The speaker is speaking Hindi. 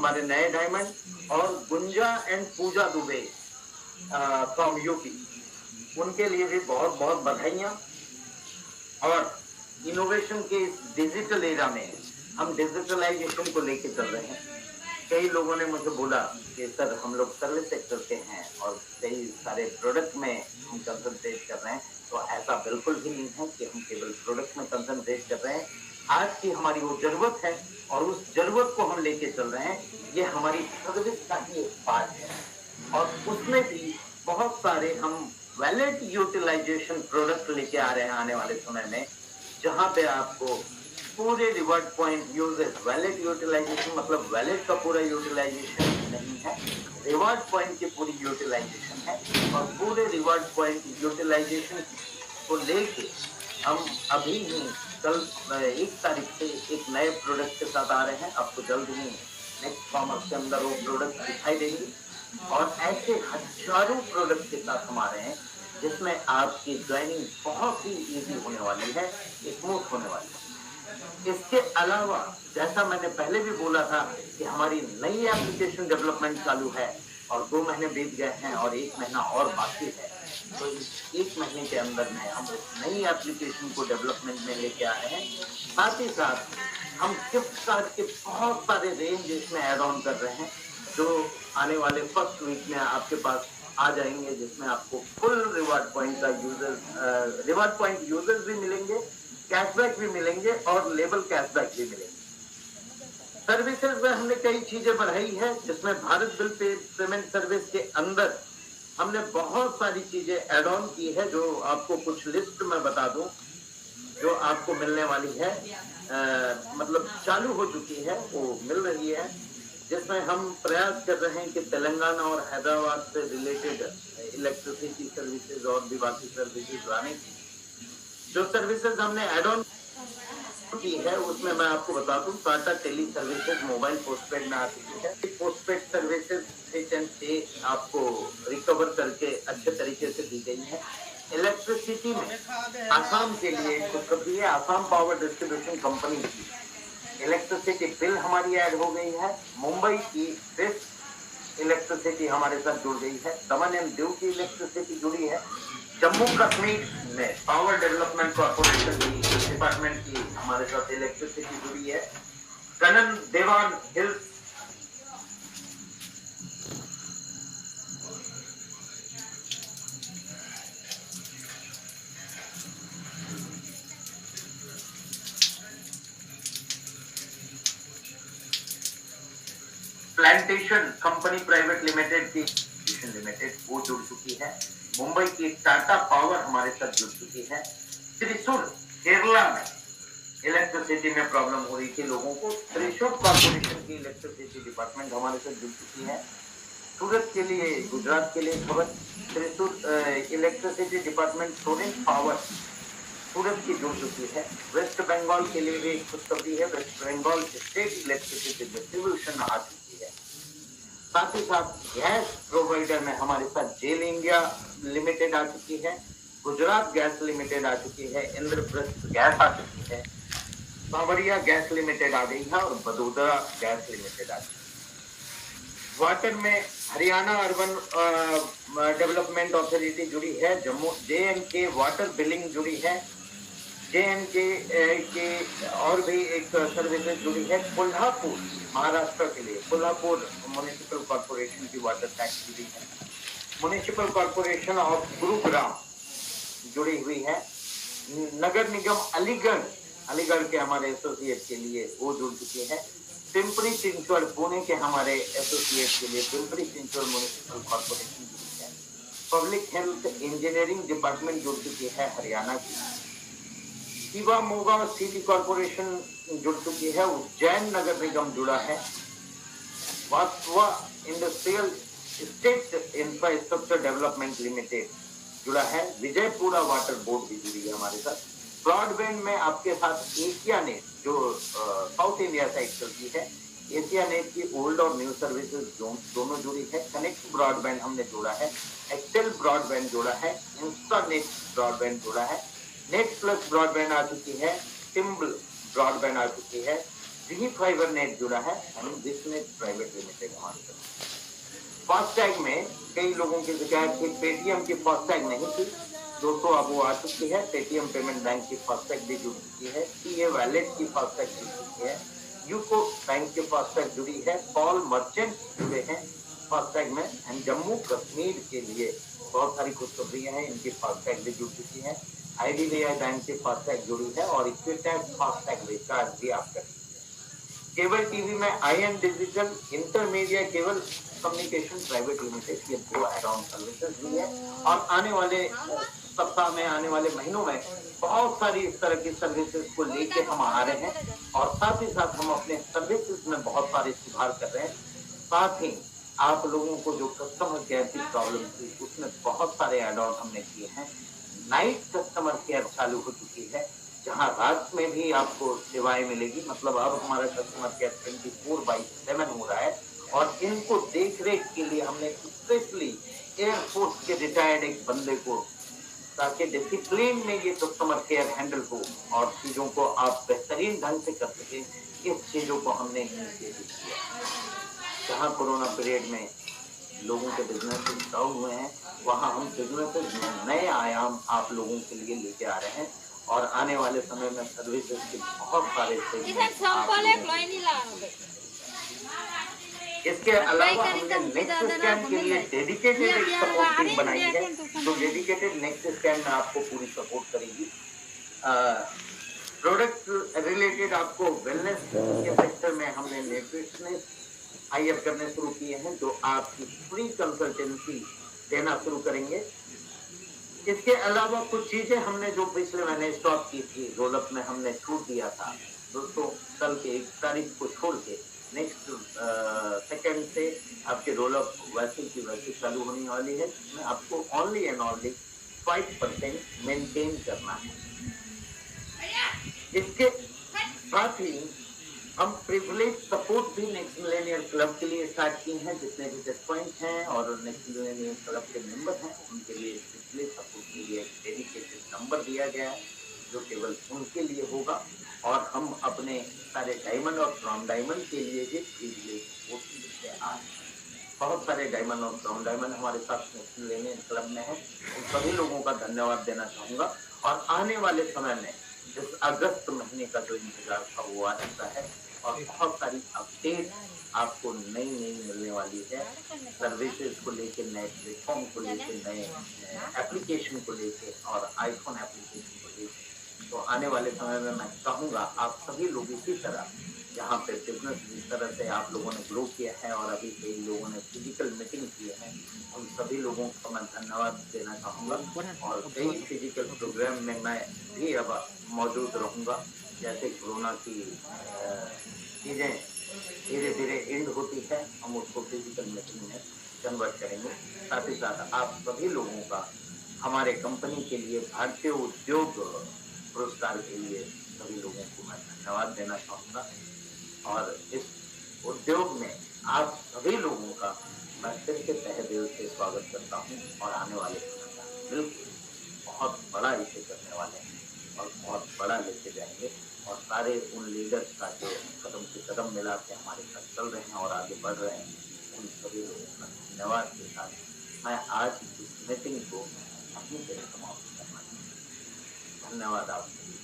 हमारे नए डायमंड, और Gunja and Puja Dubey from UP, उनके लिए भी बहुत बहुत बधाइयां। और इनोवेशन के इस डिजिटल एरा में हम डिजिटलाइजेशन को लेके चल रहे हैं। कई लोगों ने मुझे बोला कि सर हम लोग सर्विस सेक्टर के हैं और कई सारे प्रोडक्ट में हम कंसंट्रेट कर रहे हैं, तो ऐसा बिल्कुल भी नहीं है कि हम केवल प्रोडक्ट में कंसंट्रेट कर रहे हैं। आज की हमारी वो जरूरत है और उस जरूरत को हम लेके चल रहे हैं। ये हमारी सर्विस का ही एक पार्ट है और उसमें भी बहुत सारे हम वैलिड यूटिलाइजेशन प्रोडक्ट लेके आ रहे हैं आने वाले समय में, जहां पे आपको पूरे revert point usages, valid utilisation मतलब वैलिड का पूरा यूटिलाइजेशन नहीं है, रिवर्ट पॉइंट की पूरी यूटिलाइजेशन है। और पूरे रिवर्ट पॉइंट यूटिलाइजेशन को लेके हम अभी ही कल 1 तारीख से एक नए प्रोडक्ट के साथ आ रहे हैं। आपको जल्द ही नेक्स्ट कॉमर्स के अंदर वो प्रोडक्ट दिखाई देंगे और ऐसे हजारों प्रोडक्ट के साथ हम आ रहे हैं जिसमें आपकी ज्वाइनिंग बहुत ही इजी होने वाली है, स्मूथ होने वाली है। इसके अलावा जैसा मैंने पहले भी बोला था कि हमारी नई एप्लीकेशन डेवलपमेंट चालू है और 2 महीने बीत गए हैं और 1 महीना और बाकी है। तो इस 1 महीने के अंदर में हम इस नई एप्लीकेशन को डेवलपमेंट में लेके आ रहे हैं। साथ ही साथ हम गिफ्ट कार्ड के बहुत सारे रेंज इसमें ऐड ऑन कर रहे हैं, जो आने वाले फर्स्ट वीक में आपके पास आ जाएंगे, जिसमें आपको फुल रिवार्ड पॉइंट का रिवार्ड पॉइंट यूजर्स भी मिलेंगे, कैशबैक भी मिलेंगे और लेबल कैशबैक भी मिलेंगे। सर्विसेज में हमने कई चीजें बढ़ाई है, जिसमें भारत बिल पेमेंट सर्विस के अंदर हमने बहुत सारी चीजें ऐड ऑन की है, जो आपको कुछ लिस्ट में बता दूं जो आपको मिलने वाली है, मतलब चालू हो चुकी है, वो मिल रही है, जिसमें हम प्रयास कर रहे हैं कि तेलंगाना और हैदराबाद से रिलेटेड इलेक्ट्रिसिटी सर्विसेज और भी बाकी सर्विसेज लाने की जो सर्विसेज हमने एड ऑन की है, उसमें मैं आपको बता दूं Tata Teleservices mobile postpaid में आ चुकी है। पोस्टपेड सर्विसेज से आपको रिकवर करके अच्छे तरीके से दी गई है। इलेक्ट्रिसिटी में आसाम के लिए खुशखबरी है, आसाम पावर डिस्ट्रीब्यूशन कंपनी की इलेक्ट्रिसिटी बिल हमारी ऐड हो गई है। मुंबई की बेस्ट इलेक्ट्रिसिटी हमारे साथ जुड़ गई है। दमन एंड दीव की इलेक्ट्रिसिटी जुड़ी है। जम्मू कश्मीर में पावर डेवलपमेंट कॉर्पोरेशन की डिपार्टमेंट की हमारे साथ इलेक्ट्रिसिटी जुड़ी है। कनन देवान hills plantation company private limited की लिमिटेड वो जुड़ चुकी है। मुंबई की टाटा पावर हमारे साथ जुड़ चुकी है। त्रिशूर केरला में इलेक्ट्रिसिटी में प्रॉब्लम हो रही थी लोगों को, त्रिशूर कॉर्पोरेशन की इलेक्ट्रिसिटी डिपार्टमेंट हमारे साथ जुड़ चुकी है। सूरत के लिए, गुजरात के लिए खबर, त्रिशूर इलेक्ट्रिसिटी डिपार्टमेंट सोरेन पावर सूरत की जुड़ चुकी है। वेस्ट बंगाल के लिए भी खुशखबरी है, west Bengal state electricity distribution आ चुकी है। साथ ही साथ गैस प्रोवाइडर में हमारे साथ जेल इंडिया लिमिटेड आ चुकी है, गुजरात गैस लिमिटेड आ चुकी है, इंद्रप्रस्थ गैस आ चुकी है, सांवरिया गैस लिमिटेड आ गई है और बदोदरा गैस लिमिटेड आ चुकी है। वाटर में हरियाणा अर्बन डेवलपमेंट अथॉरिटी जुड़ी है, जम्मू JNK वाटर बिलिंग जुड़ी है, JNK के और भी एक सर्विसेज जुड़ी है। कोल्हापुर महाराष्ट्र के लिए कोल्हापुर म्युनिसिपल कॉर्पोरेशन की वाटर टैक्स जुड़ी है। म्युनिसिपल कॉर्पोरेशन ऑफ गुरुग्राम जुड़ी हुई है। नगर निगम अलीगढ़ के हमारे एसोसिएट के लिए वो जुड़ चुकी है। पिंपरी चिंचवड़ पुणे के हमारे एसोसिएट के लिए पिंपरी चिंचवड़ म्युनिसिपल कॉर्पोरेशन जुड़ी है। पब्लिक हेल्थ इंजीनियरिंग डिपार्टमेंट जुड़ चुकी है हरियाणा की। शिवा मोगा सिटी कॉर्पोरेशन जुड़ चुकी है। उज्जैन नगर निगम जुड़ा है। वास्तवा industrial state infrastructure development limited जुड़ा है। विजयपुरा वाटर बोर्ड भी जुड़ी है हमारे साथ। ब्रॉडबैंड में आपके साथ एशिया नेट जो साउथ इंडिया साइड चलती है, एशिया नेट की ओल्ड और न्यू सर्विसेज दोनों जुड़ी है। कनेक्ट ब्रॉडबैंड हमने जोड़ा है, एक्सेल ब्रॉडबैंड जोड़ा है, इंस्टानेट ब्रॉडबैंड जोड़ा है, नेट प्लस ब्रॉडबैंड आ चुकी है, टिम्बल ब्रॉडबैंड आ चुकी है। जी फाइबर नेट जुड़ा है and this net private limited हमारे साथ। फास्टैग में कई लोगों की शिकायत थी, पेटीएम की फास्टैग नहीं थी दोस्तों, अब वो आ चुकी है। पेटीएम पेमेंट बैंक की फास्टैग भी जुड़ चुकी है, सीए वैलेट की फास्टैग जुड़ चुकी है, यूको बैंक की फास्टैग जुड़ी है, कॉल मर्चेंट जुड़े हैं फास्टैग में एंड जम्मू कश्मीर के लिए बहुत सारी खुशखबरियां हैं, इनकी फास्टैग भी जुड़ चुकी है। आईडीबीआई बैंक की फास्टैग जुड़ी है और इक्विटैक्स फास्टैग रिचार्ज भी आप करें। केबल टीवी में IN digital intermedia cable communication private limited ये 2 एड ऑन सर्विसेज भी है और आने वाले सप्ताह में, आने वाले महीनों में बहुत सारी इस तरह की सर्विसेज को लेके हम आ रहे हैं और साथ ही साथ हम अपने सर्विसेज में बहुत सारे सुधार कर रहे हैं। साथ ही आप लोगों को जो कस्टमर केयर की प्रॉब्लम थी उसमें बहुत सारे एड ऑन हमने किए हैं। नाइट कस्टमर केयर चालू हो चुकी है जहां रात में भी आपको सेवाएं मिलेगी, मतलब अब हमारा कस्टमर केयर 24/7 हो रहा है और इनको देख रेख के लिए हमने स्पेशली एयरफोर्स के रिटायर्ड एक बंदे को, ताकि डिसिप्लिन में ये कस्टमर केयर हैंडल हो और चीजों को आप बेहतरीन ढंग से कर सके, इस चीजों को हमने इनिशिएटिव किया। जहां कोरोना पीरियड में लोगों के बिजनेस डाउन हुए हैं वहां हम बिजनेस में नए आयाम आप लोगों के लिए लेके आ रहे हैं और आने वाले समय में सर्विसेज के बहुत सारे इसके अलावा हमने नेक्स्ट स्कैन के लिए डेडिकेटेड एक सपोर्ट टीम बनाई है जो डेडिकेटेड नेक्स्ट स्कैन में आपको पूरी सपोर्ट करेगी। प्रोडक्ट रिलेटेड आपको वेलनेस के सेक्टर में हमने न्यूट्रिशनिस्ट हायर करने शुरू किए हैं जो आपकी फ्री कंसल्टेंसी देना शुरू करेंगे। इसके अलावा कुछ चीजें हमने जो पिछले महीने स्टॉप की थी, रोलअप में हमने छूट दिया था दोस्तों, कल के 1 तारीख को छोड़ के नेक्स्ट सेकेंड से आपके रोलअप वैसे की वैसे चालू होने वाली है, जिसमें आपको ओनली एंड ओनली 5% मेंटेन करना है। इसके साथ ही हम प्रिविलेज सपोर्ट भी नेक्स्ट मिलेनियर क्लब के लिए स्टार्ट किए हैं। जितने भी टच पॉइंट हैं और नेक्स्ट मिलेनियर क्लब के मेंबर हैं उनके लिए प्रिविलेज सपोर्ट के लिए डेडिकेटेड नंबर दिया गया है जो केवल उनके लिए होगा और हम अपने सारे डायमंड और क्राउन डायमंड के लिए भी प्रिविलेज सपोर्ट देते आ रहे हैं। बहुत सारे डायमंड और क्राउन डायमंड हमारे साथ नेक्स्ट मिलेनियर क्लब में है, उन सभी लोगों का धन्यवाद देना चाहूंगा और आने वाले समय में इस अगस्त महीने का जो इंतजार था वो आ सकता है और बहुत सारी अपडेट आपको नई मिलने वाली है, सर्विसेज को लेके, नए प्लेटफॉर्म को लेके, नए एप्लीकेशन को लेके और आईफोन एप्लीकेशन को लेके। तो आने वाले समय में मैं चाहूंगा आप सभी लोग इसी तरह यहाँ पे बिजनेस जिस तरह से आप लोगों ने ग्रो किया है और अभी कई लोगों ने फिजिकल मीटिंग किए हैं, उन सभी लोगों को मैं धन्यवाद देना चाहूंगा और कई फिजिकल प्रोग्राम में मैं भी अब मौजूद रहूंगा। जैसे कोरोना की चीजें धीरे धीरे एंड होती है, हम उसको फिजिकल मीटिंग में कन्वर्ट करेंगे। साथ ही साथ आप सभी लोगों का हमारे कंपनी के लिए, भारतीय उद्योग पुरस्कार के लिए सभी लोगों को मैं धन्यवाद देना चाहूँगा और इस उद्योग में आप सभी लोगों का मैं फिर से तहे दिल से स्वागत करता हूँ और आने वाले समय में बिल्कुल बहुत बड़ा इसे करने वाले हैं और बहुत बड़ा लेके जाएंगे और सारे उन लीडर्स का जो कदम से कदम मिला के हमारे साथ चल रहे हैं और आगे बढ़ रहे हैं, उन सभी लोगों का धन्यवाद के साथ मैं आज इस मीटिंग को अपनी तरह समाप्त करना चाहूँगा। धन्यवाद आप सभी।